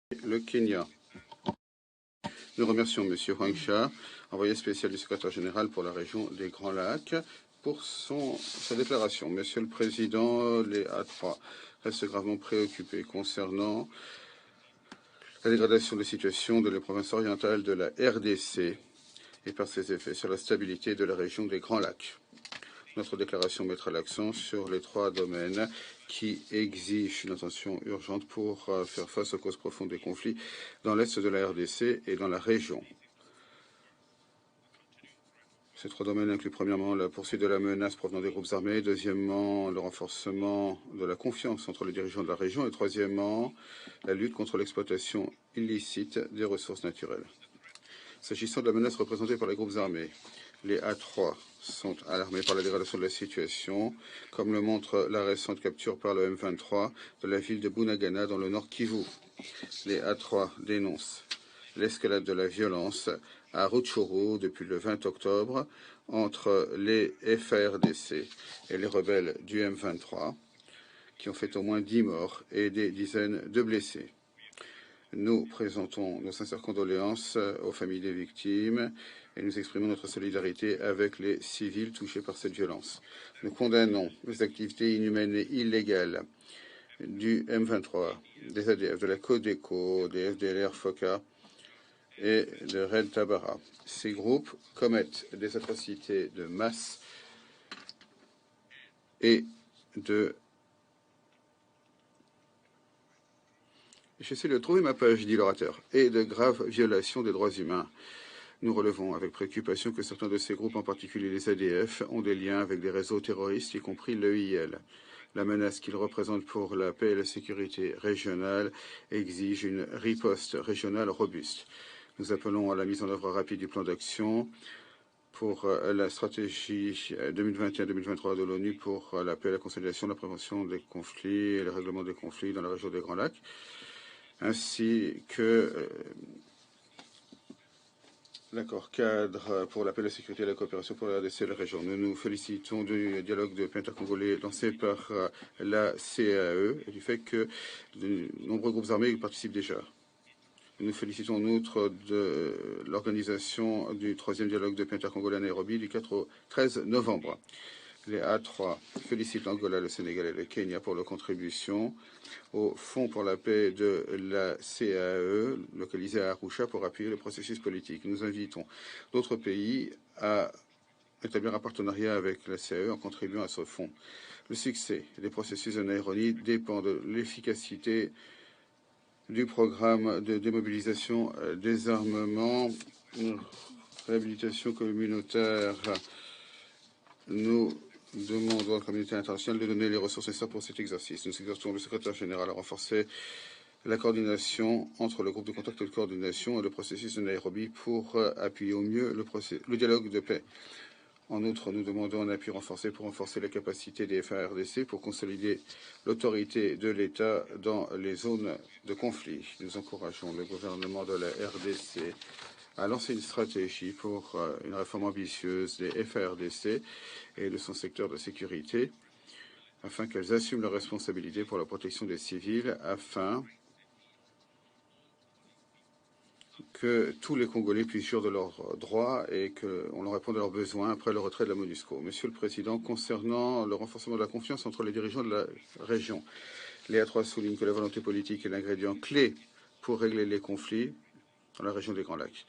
Le Kenya. Nous remercions M. Huang Sha, envoyé spécial du secrétaire général pour la région des Grands Lacs, pour sa déclaration. Monsieur le Président, les A3 restent gravement préoccupés concernant la dégradation des situations de la province orientale de la RDC et par ses effets sur la stabilité de la région des Grands Lacs. Notre déclaration mettra l'accent sur les 3 domaines qui exigent une attention urgente pour faire face aux causes profondes des conflits dans l'est de la RDC et dans la région. Ces 3 domaines incluent premièrement la poursuite de la menace provenant des groupes armés, deuxièmement le renforcement de la confiance entre les dirigeants de la région et troisièmement la lutte contre l'exploitation illicite des ressources naturelles. S'agissant de la menace représentée par les groupes armés, les A3 sont alarmés par la dégradation de la situation, comme le montre la récente capture par le M23 de la ville de Bunagana dans le nord Kivu. Les A3 dénoncent l'escalade de la violence à Rutshuru depuis le 20 octobre entre les FARDC et les rebelles du M23, qui ont fait au moins 10 morts et des dizaines de blessés. Nous présentons nos sincères condoléances aux familles des victimes et nous exprimons notre solidarité avec les civils touchés par cette violence. Nous condamnons les activités inhumaines et illégales du M23, des ADF, de la Codeco, des FDLR-FOCA et de Red Tabara. Ces groupes commettent des atrocités de masse et de... J'essaie de trouver ma page, dit l'orateur, et de graves violations des droits humains. Nous relevons avec préoccupation que certains de ces groupes, en particulier les ADF, ont des liens avec des réseaux terroristes, y compris l'EIL. La menace qu'ils représentent pour la paix et la sécurité régionale exige une riposte régionale robuste. Nous appelons à la mise en œuvre rapide du plan d'action pour la stratégie 2021-2023 de l'ONU pour la paix, la consolidation, la prévention des conflits et le règlement des conflits dans la région des Grands Lacs, ainsi que l'accord cadre pour la paix, la sécurité et la coopération pour la RDC et la région. Nous nous félicitons du dialogue de paix intercongolais lancé par la CAE et du fait que de nombreux groupes armés y participent déjà. Nous nous félicitons en outre de l'organisation du 3e dialogue de paix intercongolais à Nairobi du 4 au 13 novembre. Les A3 félicitent l'Angola, le Sénégal et le Kenya pour leur contribution au Fonds pour la paix de la CAE, localisé à Arusha, pour appuyer le processus politique. Nous invitons d'autres pays à établir un partenariat avec la CAE en contribuant à ce fonds. Le succès des processus de Nairobi dépend de l'efficacité du programme de démobilisation, désarmement, réhabilitation communautaire. Nous demandons à la communauté internationale de donner les ressources nécessaires pour cet exercice. Nous exhortons le secrétaire général à renforcer la coordination entre le groupe de contact de coordination et le processus de Nairobi pour appuyer au mieux le dialogue de paix. En outre, nous demandons un appui renforcé pour renforcer la capacité des FARDC pour consolider l'autorité de l'État dans les zones de conflit. Nous encourageons le gouvernement de la RDC à lancer une stratégie pour une réforme ambitieuse des FARDC et de son secteur de sécurité, afin qu'elles assument leurs responsabilités pour la protection des civils, afin que tous les Congolais puissent jouir de leurs droits et qu'on leur réponde à leurs besoins après le retrait de la MONUSCO. Monsieur le Président, concernant le renforcement de la confiance entre les dirigeants de la région, les A3 soulignent que la volonté politique est l'ingrédient clé pour régler les conflits dans la région des Grands Lacs.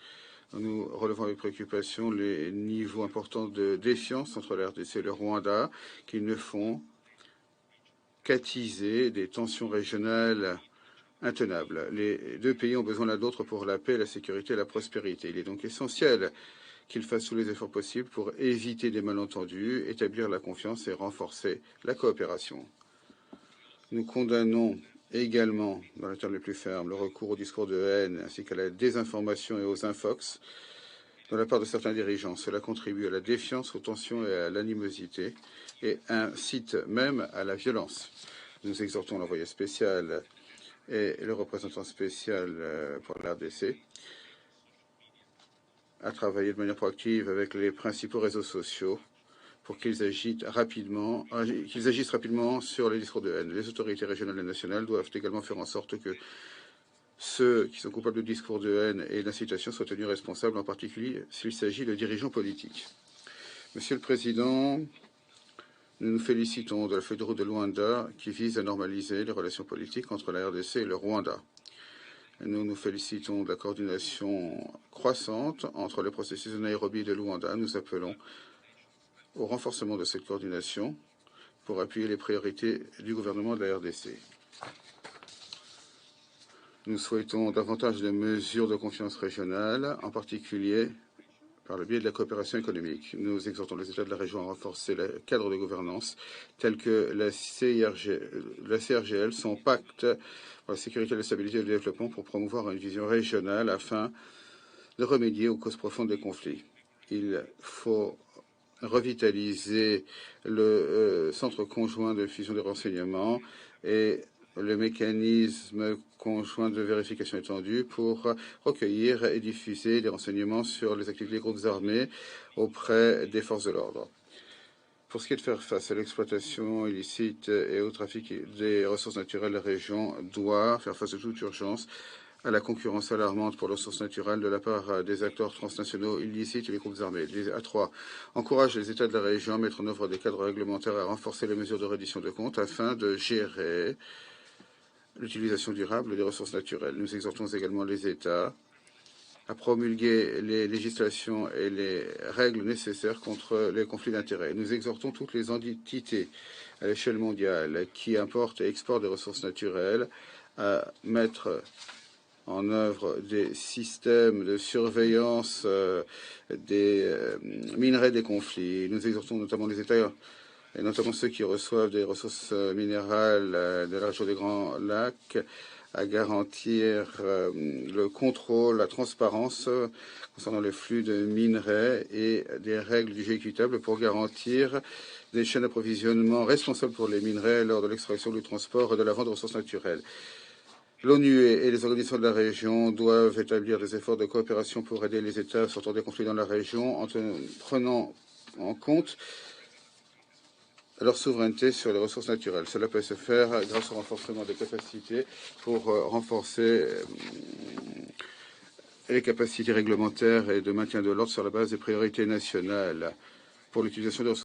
Nous relevons avec préoccupation les niveaux importants de défiance entre la RDC et le Rwanda qui ne font qu'attiser des tensions régionales intenables. Les deux pays ont besoin l'un de l'autre pour la paix, la sécurité et la prospérité. Il est donc essentiel qu'ils fassent tous les efforts possibles pour éviter des malentendus, établir la confiance et renforcer la coopération. Nous condamnons également, dans les termes les plus fermes, le recours au discours de haine ainsi qu'à la désinformation et aux infox de la part de certains dirigeants. Cela contribue à la défiance, aux tensions et à l'animosité et incite même à la violence. Nous exhortons l'envoyé spécial et le représentant spécial pour la RDC à travailler de manière proactive avec les principaux réseaux sociaux pour qu'ils agissent rapidement sur les discours de haine. Les autorités régionales et nationales doivent également faire en sorte que ceux qui sont coupables de discours de haine et d'incitation soient tenus responsables, en particulier s'il s'agit de dirigeants politiques. Monsieur le Président, nous nous félicitons de la feuille de route de Luanda qui vise à normaliser les relations politiques entre la RDC et le Rwanda. Nous nous félicitons de la coordination croissante entre les processus de Nairobi et de Luanda. Nous appelons au renforcement de cette coordination pour appuyer les priorités du gouvernement de la RDC. Nous souhaitons davantage de mesures de confiance régionale, en particulier par le biais de la coopération économique. Nous exhortons les États de la région à renforcer le cadre de gouvernance tel que la CRGL, son pacte pour la sécurité, la stabilité et le développement pour promouvoir une vision régionale afin de remédier aux causes profondes des conflits. Il faut revitaliser le centre conjoint de fusion des renseignements et le mécanisme conjoint de vérification étendue pour recueillir et diffuser des renseignements sur les activités des groupes armés auprès des forces de l'ordre. Pour ce qui est de faire face à l'exploitation illicite et au trafic des ressources naturelles, la région doit faire face de toute urgence à la concurrence alarmante pour les ressources naturelles de la part des acteurs transnationaux illicites et des groupes armés. À 3, encourage les États de la région à mettre en œuvre des cadres réglementaires et à renforcer les mesures de reddition de comptes afin de gérer l'utilisation durable des ressources naturelles. Nous exhortons également les États à promulguer les législations et les règles nécessaires contre les conflits d'intérêts. Nous exhortons toutes les entités à l'échelle mondiale qui importent et exportent des ressources naturelles à mettre en œuvre des systèmes de surveillance des minerais des conflits. Nous exhortons notamment les États, et notamment ceux qui reçoivent des ressources minérales de la région des Grands Lacs, à garantir le contrôle, la transparence concernant le flux de minerais et des règles du jeu équitable pour garantir des chaînes d'approvisionnement responsables pour les minerais lors de l'extraction, du transport et de la vente de ressources naturelles. L'ONU et les organisations de la région doivent établir des efforts de coopération pour aider les États sortant des conflits dans la région en prenant en compte leur souveraineté sur les ressources naturelles. Cela peut se faire grâce au renforcement des capacités pour renforcer les capacités réglementaires et de maintien de l'ordre sur la base des priorités nationales pour l'utilisation des ressources